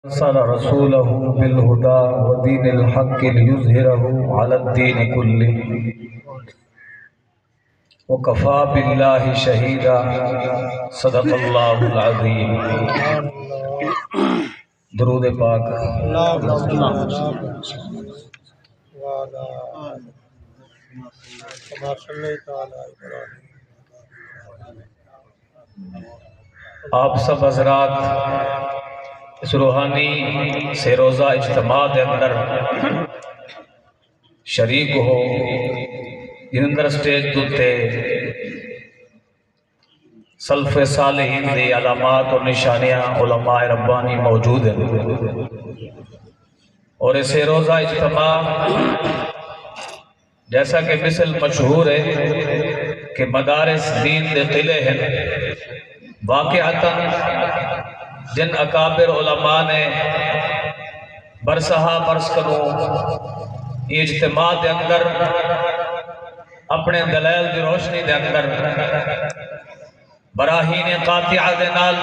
أرسل رسوله بالهدى ودين الحق ليظهره على الدين كله وكفى بالله شهيدا صدق الله العظيم. درود پاک. آپ سب حضرات اس روحانی سے روزہ اجتماع دے اندر شریک ہو جن اندر سٹیج دوتے سلف صالحین دی علامات اور نشانیاں علماء ربانی موجود ہیں، اور اسے روزہ اجتماع جیسا کہ مثل مشہور ہے کہ مدارس دین دے قلعے ہیں، واقعتاً جن اکابر علماء نے برسہا برس کرو اجتماع دے اندر اپنے دلائل دی روشنی دے اندر براہین قاطعہ دے نال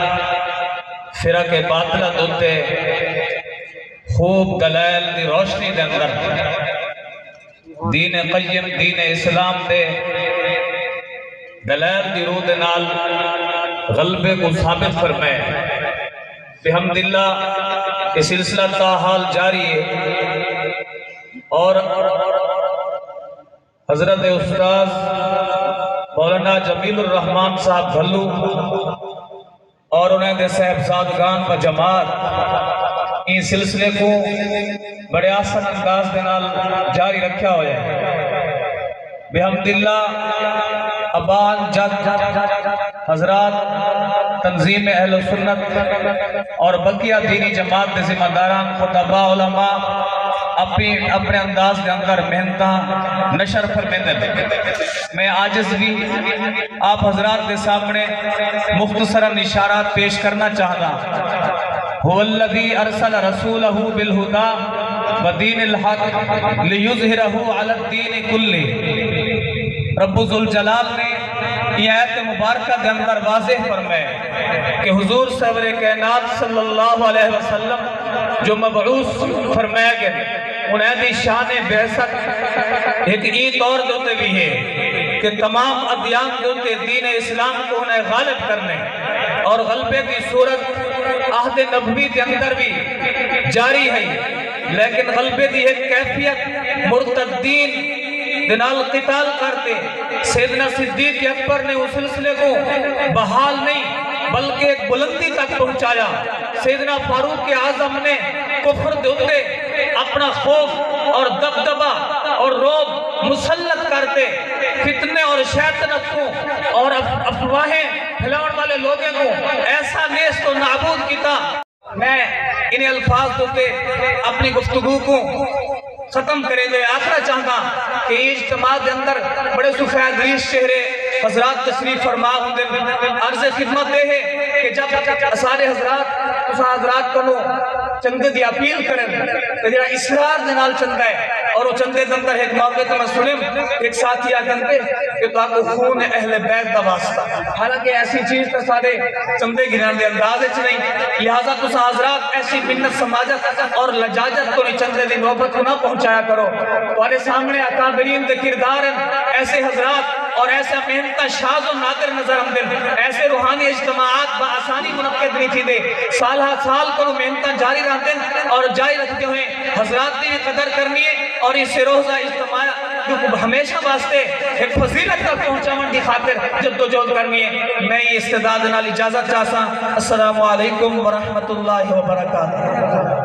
فرق باطلہ دوتے خوب دلائل دی روشنی دے اندر دین قیم دین اسلام دے دلائل دی روح دے نال غلبے کو ثابت فرمائے. بحمداللہ یہ سلسلہ تا حال جاری ہے، اور حضرت استاذ مولانا جمیل الرحمن صاحب بھلو اور انہیں دے صاحبزادگان و جماعت ان سلسلے کو بڑے آسان انداز دے نال جاری رکھا ہوئے ہیں. بحمداللہ ابان جد حضرات تنظیم اہل سنت اور بقیہ دینی جماعت دے ذمہ داران خطباء علماء اپنے انداز دے اندر محنتاں نشر فرمیندے. میں عاجز بھی آپ حضرات دے سامنے مختصراً اشارات پیش کرنا چاہتا. هو الذی ارسل رسولہ بالہدی ودین الحق لیظہرہ علی الدین کلہ. رب ذوالجلال نے یہ آیت مبارکہ کے اندر واضح فرمائے کہ حضور سرور کائنات صلی اللہ علیہ وسلم جو مبعوث فرمایا گئے انہیں دی شان بعثت ایک طور دوتے بھی ہے کہ تمام ادیان دوتے دین اسلام کو انہیں غالب کرنے، اور غلبے کی صورت عہد نبوی کے اندر بھی جاری ہے، لیکن غلبے کی ایک کیفیت مرتدین دنال قتال کرتے. سیدنا صدیق اکبر نے اس سلسلے کو بحال نہیں بلکہ ایک بلندی تک پہنچایا. سیدنا فاروق اعظم نے کفر دوتے اپنا خوف اور دبدبہ اور روب مسلط کرتے فتنے اور شیطنت کو اور افواہیں پھیلانے والے لوگوں کو ایسا نیست و نابود کیتا. میں انہیں الفاظ دوتے اپنی گفتگو کو ختم کرے گئے. آخرا چاہتا کہ اجتماع دے اندر بڑے سفید ریش چہرے حضرات تشریف فرما ہوں دے عرض خدمت دے ہے کہ جب سارے حضرات کو چندے دی اپیل کریں تو جڑا اسرار دے نال چندہ ہے، اور وہ چندے دے اندر ایک موقع تو میں سنم ایک ساتھی آگنتے کہ تاکہ خون اہل بیت دا واسطہ، حالانکہ ایسی چیز تو سارے چندے گران دے انداز اچھ نہیں، لہذا تو حضرات ایسی منت سماجت اور لجاجت کو نہیں چندے دی نوبت کو نہ پہنچایا کرو. تمہارے سامنے اکابرین دے کردار ایسے حضرات اور ایسے محنتہ شاذ و نادر نظر ہم دے، ایسے روحانی اجتماعات بآسانی منعقد نہیں تھی دے، سال ہر سال کرو محنتہ جاری رہتے اور جاری رکھتے ہوئے حضرات نے قدر کرنی ہے، اور اس سے روزہ اجتماع جو ہمیشہ واسطے ایک فضیلت تک پہنچاون کی خاطر جدوجہد کرنی ہے. میں یہ استعداد نال اجازت چاہتا. السلام علیکم ورحمۃ اللہ وبرکاتہ.